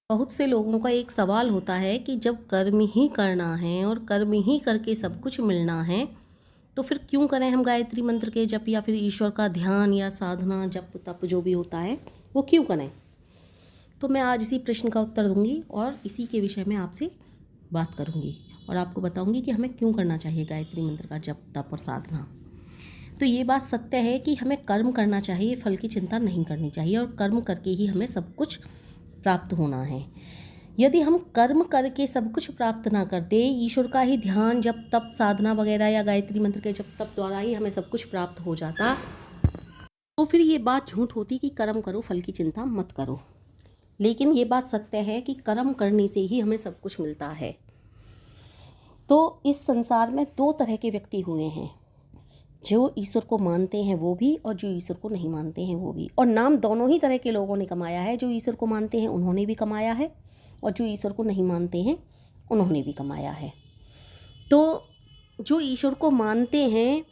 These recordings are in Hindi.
बहुत से लोगों का एक सवाल होता है कि जब कर्म ही करना है और कर्म ही करके सब कुछ मिलना है तो फिर क्यों करें हम गायत्री मंत्र के जप या फिर ईश्वर का ध्यान या साधना जप तप जो भी होता है वो क्यों करें। तो मैं आज इसी प्रश्न का उत्तर दूंगी और इसी के विषय में आपसे बात करूंगी और आपको बताऊंगी कि हमें क्यों करना चाहिए गायत्री मंत्र का जप तप और साधना। तो ये बात सत्य है कि हमें कर्म करना चाहिए, फल की चिंता नहीं करनी चाहिए और कर्म करके ही हमें सब कुछ प्राप्त होना है। यदि हम कर्म करके सब कुछ प्राप्त ना करते, ईश्वर का ही ध्यान जप तप साधना वगैरह या गायत्री मंत्र के जप तप द्वारा ही हमें सब कुछ प्राप्त हो जाता, तो फिर ये बात झूठ होती कि कर्म करो फल की चिंता मत करो। लेकिन ये बात सत्य है कि कर्म करने से ही हमें सब कुछ मिलता है। तो इस संसार में दो तरह के व्यक्ति हुए हैं, जो ईश्वर को मानते हैं वो भी और जो ईश्वर को नहीं मानते हैं वो भी। और नाम दोनों ही तरह के लोगों ने कमाया है। जो ईश्वर को मानते हैं उन्होंने भी कमाया है और जो ईश्वर को नहीं मानते हैं उन्होंने भी कमाया है। तो जो ईश्वर को मानते हैं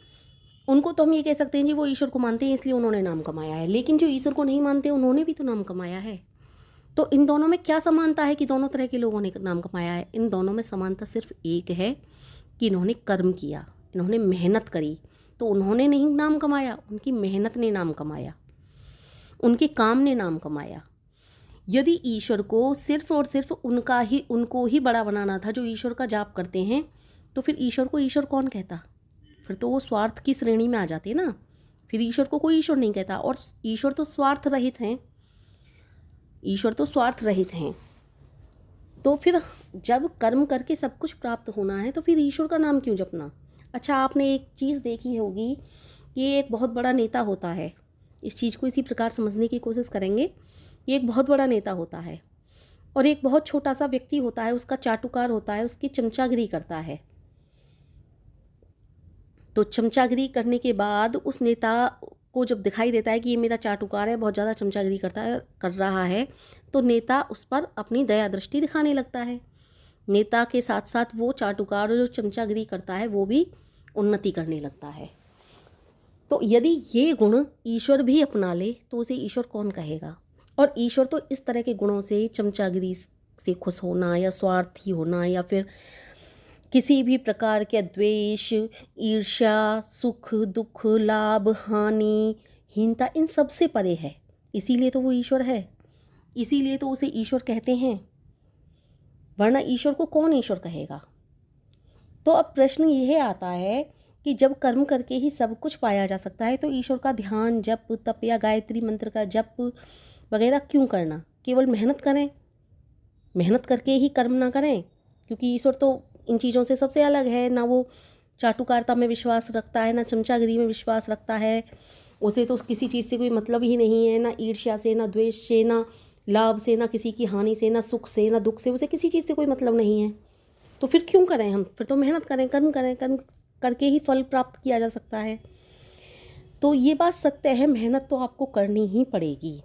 उनको तो हम ये कह सकते हैं जी वो ईश्वर को मानते हैं इसलिए उन्होंने नाम कमाया है, लेकिन जो ईश्वर को नहीं मानते उन्होंने भी तो नाम कमाया है। तो इन दोनों में क्या समानता है कि दोनों तरह के लोगों ने नाम कमाया है? इन दोनों में समानता सिर्फ एक है कि इन्होंने कर्म किया, इन्होंने मेहनत करी। तो उन्होंने नहीं नाम कमाया, उनकी मेहनत ने नाम कमाया, उनके काम ने नाम कमाया। यदि ईश्वर को सिर्फ और सिर्फ उनको ही बड़ा बनाना था जो ईश्वर का जाप करते हैं, तो फिर ईश्वर को ईश्वर कौन कहता? फिर तो वो स्वार्थ की श्रेणी में आ जाते ना। फिर ईश्वर को कोई ईश्वर नहीं कहता। और ईश्वर तो स्वार्थ रहित हैं, ईश्वर तो स्वार्थ रहित हैं। तो फिर जब कर्म करके सब कुछ प्राप्त होना है तो फिर ईश्वर का नाम क्यों जपना? अच्छा, आपने एक चीज़ देखी होगी कि एक बहुत बड़ा नेता होता है। इस चीज़ को इसी प्रकार समझने की कोशिश करेंगे। ये एक बहुत बड़ा नेता होता है और एक बहुत छोटा सा व्यक्ति होता है, उसका चाटुकार होता है, उसकी चमचागिरी करता है। तो चमचागिरी करने के बाद उस नेता को जब दिखाई देता है कि ये मेरा चाटुकार है, बहुत ज़्यादा चमचागिरी कर रहा है, तो नेता उस पर अपनी दया दृष्टि दिखाने लगता है। नेता के साथ साथ वो चाटुकार जो चमचागिरी करता है वो भी उन्नति करने लगता है। तो यदि ये गुण ईश्वर भी अपना ले तो उसे ईश्वर कौन कहेगा? और ईश्वर तो इस तरह के गुणों से, चमचागिरी से खुश होना या स्वार्थी होना या फिर किसी भी प्रकार के द्वेष, ईर्ष्या, सुख दुख, लाभ हानि, हीनता, इन सब से परे है। इसीलिए तो वो ईश्वर है, इसीलिए तो उसे ईश्वर कहते हैं, वरना ईश्वर को कौन ईश्वर कहेगा? तो अब प्रश्न यह आता है कि जब कर्म करके ही सब कुछ पाया जा सकता है तो ईश्वर का ध्यान जप तप या गायत्री मंत्र का जप वगैरह क्यों करना? केवल मेहनत करें, मेहनत करके ही कर्म ना करें, क्योंकि ईश्वर तो इन चीज़ों से सबसे अलग है। ना वो चाटुकारिता में विश्वास रखता है, ना चमचागिरी में विश्वास रखता है। उसे तो किसी चीज़ से कोई मतलब ही नहीं है, ना ईर्ष्या से, ना द्वेष से, ना लाभ से, ना किसी की हानि से, ना सुख से, ना दुख से, उसे किसी चीज़ से कोई मतलब नहीं है। तो फिर क्यों करें हम? फिर तो मेहनत करें, कर्म करें, कर्म करके ही फल प्राप्त किया जा सकता है। तो ये बात सत्य है, मेहनत तो आपको करनी ही पड़ेगी,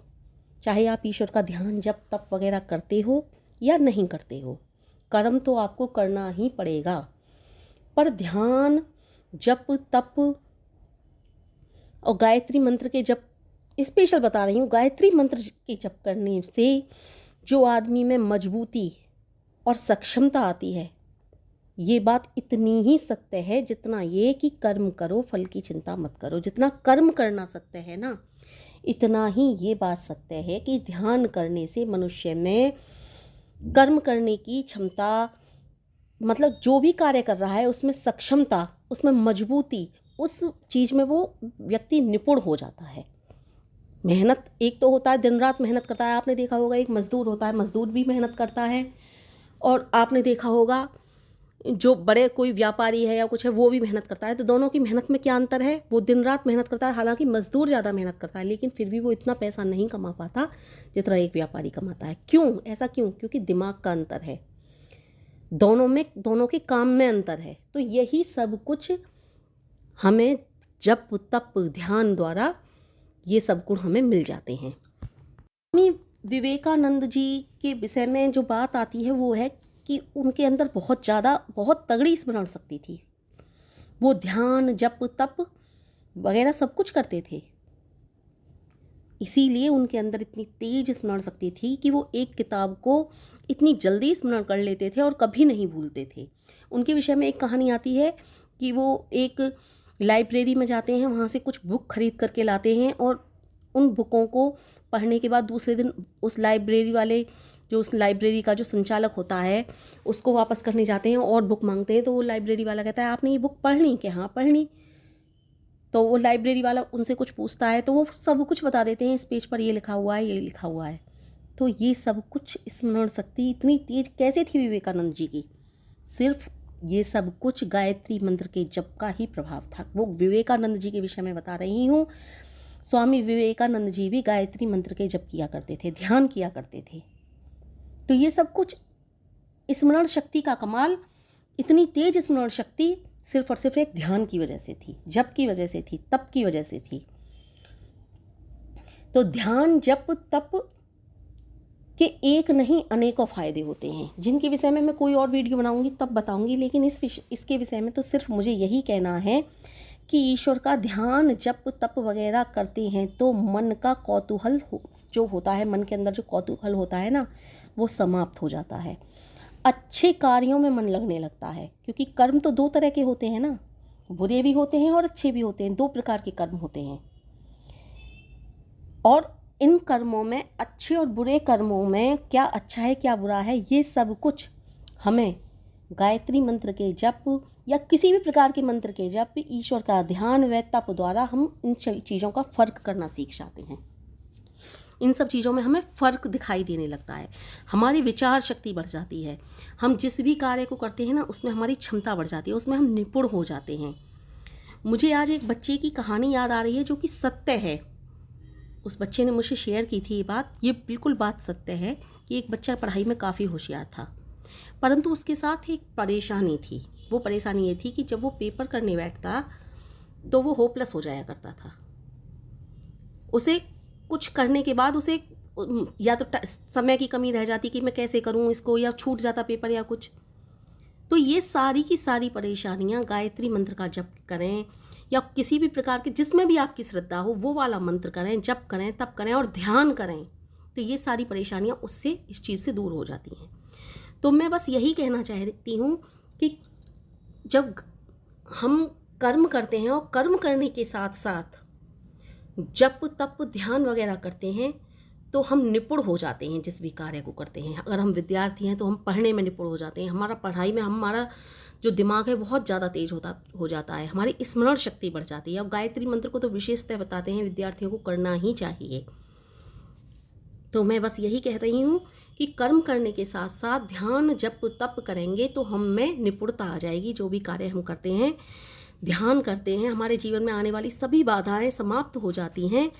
चाहे आप ईश्वर का ध्यान जप तप वगैरह करते हो या नहीं करते हो। कर्म तो आपको करना ही पड़ेगा। पर ध्यान जप तप और गायत्री मंत्र के जप, स्पेशल बता रही हूँ, गायत्री मंत्र के जप करने से जो आदमी में मजबूती और सक्षमता आती है, ये बात इतनी ही सत्य है जितना ये कि कर्म करो फल की चिंता मत करो। जितना कर्म करना सत्य है ना, इतना ही ये बात सत्य है कि ध्यान करने से मनुष्य में कर्म करने की क्षमता, मतलब जो भी कार्य कर रहा है उसमें सक्षमता, उसमें मजबूती, उस चीज़ में वो व्यक्ति निपुण हो जाता है। मेहनत एक तो होता है दिन रात मेहनत करता है, आपने देखा होगा। एक मज़दूर होता है, मज़दूर भी मेहनत करता है। और आपने देखा होगा जो बड़े कोई व्यापारी है या कुछ है वो भी मेहनत करता है। तो दोनों की मेहनत में क्या अंतर है? वो दिन रात मेहनत करता है, हालांकि मज़दूर ज़्यादा मेहनत करता है, लेकिन फिर भी वो इतना पैसा नहीं कमा पाता जितना एक व्यापारी कमाता है। क्यों? ऐसा क्यों? क्योंकि दिमाग का अंतर है, दोनों में, दोनों के काम में अंतर है। तो यही सब कुछ हमें जप तप ध्यान द्वारा ये सब गुण हमें मिल जाते हैं। स्वामी विवेकानंद जी के विषय में जो बात आती है वो है कि उनके अंदर बहुत तगड़ी स्मरण शक्ति थी। वो ध्यान जप तप वगैरह सब कुछ करते थे, इसीलिए उनके अंदर इतनी तेज स्मरण शक्ति थी कि वो एक किताब को इतनी जल्दी स्मरण कर लेते थे और कभी नहीं भूलते थे। उनके विषय में एक कहानी आती है कि वो एक लाइब्रेरी में जाते हैं, वहाँ से कुछ बुक खरीद करके लाते हैं और उन बुकों को पढ़ने के बाद दूसरे दिन उस लाइब्रेरी वाले जो उस लाइब्रेरी का जो संचालक होता है उसको वापस करने जाते हैं और बुक मांगते हैं। तो वो लाइब्रेरी वाला कहता है आपने ये बुक पढ़ ली? कि हाँ पढ़ ली। तो वो लाइब्रेरी वाला उनसे कुछ पूछता है तो वो सब कुछ बता देते हैं, इस पेज पर ये लिखा हुआ है, ये लिखा हुआ है। तो ये सब कुछ स्मरण शक्ति इतनी तेज कैसे थी विवेकानंद जी की? सिर्फ ये सब कुछ गायत्री मंत्र के जप का ही प्रभाव था। वो विवेकानंद जी के विषय में बता रही हूँ। स्वामी विवेकानंद जी भी गायत्री मंत्र के जप किया करते थे, ध्यान किया करते थे। तो ये सब कुछ स्मरण शक्ति का कमाल, इतनी तेज स्मरण शक्ति सिर्फ और सिर्फ एक ध्यान की वजह से थी, जप की वजह से थी, तप की वजह से थी। तो ध्यान, जप, तप के एक नहीं अनेकों फायदे होते हैं, जिनके विषय में मैं कोई और वीडियो बनाऊंगी तब बताऊंगी। लेकिन इसके विषय में तो सिर्फ मुझे यही कहना है कि ईश्वर का ध्यान, जप, तप वगैरह करते हैं तो मन का कौतूहल जो होता है, मन के अंदर जो कौतूहल होता है ना, वो समाप्त हो जाता है। अच्छे कार्यों में मन लगने लगता है, क्योंकि कर्म तो दो तरह के होते हैं ना, बुरे भी होते हैं और अच्छे भी होते हैं। दो प्रकार के कर्म होते हैं और इन कर्मों में, अच्छे और बुरे कर्मों में क्या अच्छा है क्या बुरा है, ये सब कुछ हमें गायत्री मंत्र के जप या किसी भी प्रकार के मंत्र के जप, ईश्वर का ध्यान व तप द्वारा हम इन चीज़ों का फ़र्क करना सीख जाते हैं। इन सब चीज़ों में हमें फ़र्क दिखाई देने लगता है, हमारी विचार शक्ति बढ़ जाती है। हम जिस भी कार्य को करते हैं ना, उसमें हमारी क्षमता बढ़ जाती है, उसमें हम निपुण हो जाते हैं। मुझे आज एक बच्चे की कहानी याद आ रही है जो कि सत्य है। उस बच्चे ने मुझसे शेयर की थी ये बात। ये बिल्कुल बात सत्य है कि एक बच्चा पढ़ाई में काफ़ी होशियार था, परंतु उसके साथ एक परेशानी थी। वो परेशानी ये थी कि जब वो पेपर करने बैठता तो वो होपलेस हो जाया करता था। उसे कुछ करने के बाद उसे या तो समय की कमी रह जाती कि मैं कैसे करूं इसको, या छूट जाता पेपर या कुछ। तो ये सारी की सारी परेशानियां, गायत्री मंत्र का जप करें या किसी भी प्रकार के जिसमें भी आपकी श्रद्धा हो वो वाला मंत्र करें, जप करें, तप करें और ध्यान करें, तो ये सारी परेशानियां उससे, इस चीज़ से दूर हो जाती हैं। तो मैं बस यही कहना चाहती हूँ कि जब हम कर्म करते हैं और कर्म करने के साथ साथ जप, तप, ध्यान वगैरह करते हैं तो हम निपुण हो जाते हैं जिस भी कार्य को करते हैं। अगर हम विद्यार्थी हैं तो हम पढ़ने में निपुण हो जाते हैं, हमारा पढ़ाई में हमारा जो दिमाग है बहुत ज़्यादा तेज हो जाता है, हमारी स्मरण शक्ति बढ़ जाती है। अब गायत्री मंत्र को तो विशेषतः बताते हैं विद्यार्थियों को करना ही चाहिए। तो मैं बस यही कह रही हूँ कि कर्म करने के साथ साथ ध्यान, जप, तप करेंगे तो हम में निपुणता आ जाएगी। जो भी कार्य हम करते हैं, ध्यान करते हैं, हमारे जीवन में आने वाली सभी बाधाएं समाप्त हो जाती हैं।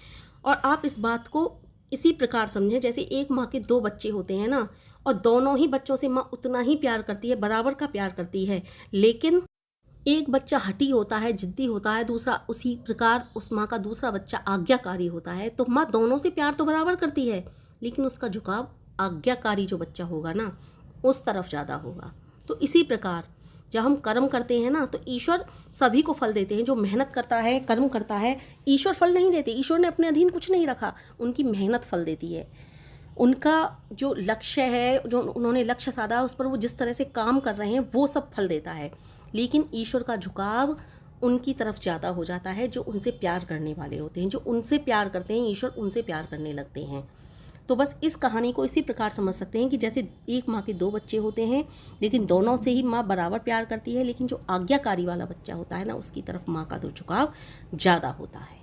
और आप इस बात को इसी प्रकार समझें जैसे एक माँ के दो बच्चे होते हैं ना, और दोनों ही बच्चों से माँ उतना ही प्यार करती है, बराबर का प्यार करती है, लेकिन एक बच्चा हठी होता है, जिद्दी होता है, दूसरा उसी प्रकार उस माँ का दूसरा बच्चा आज्ञाकारी होता है। तो माँ दोनों से प्यार तो बराबर करती है, लेकिन उसका झुकाव आज्ञाकारी जो बच्चा होगा ना, उस तरफ ज़्यादा होगा। तो इसी प्रकार जब हम कर्म करते हैं ना, तो ईश्वर सभी को फल देते हैं। जो मेहनत करता है, कर्म करता है, ईश्वर फल नहीं देते। ईश्वर ने अपने अधीन कुछ नहीं रखा, उनकी मेहनत फल देती है। उनका जो लक्ष्य है, जो उन्होंने लक्ष्य साधा, उस पर वो जिस तरह से काम कर रहे हैं वो सब फल देता है। लेकिन ईश्वर का झुकाव उनकी तरफ ज़्यादा हो जाता है जो उनसे प्यार करने वाले होते हैं। जो उनसे प्यार करते हैं, ईश्वर उनसे प्यार करने लगते हैं। तो बस इस कहानी को इसी प्रकार समझ सकते हैं कि जैसे एक माँ के दो बच्चे होते हैं, लेकिन दोनों से ही माँ बराबर प्यार करती है, लेकिन जो आज्ञाकारी वाला बच्चा होता है ना, उसकी तरफ माँ का तो झुकाव ज़्यादा होता है।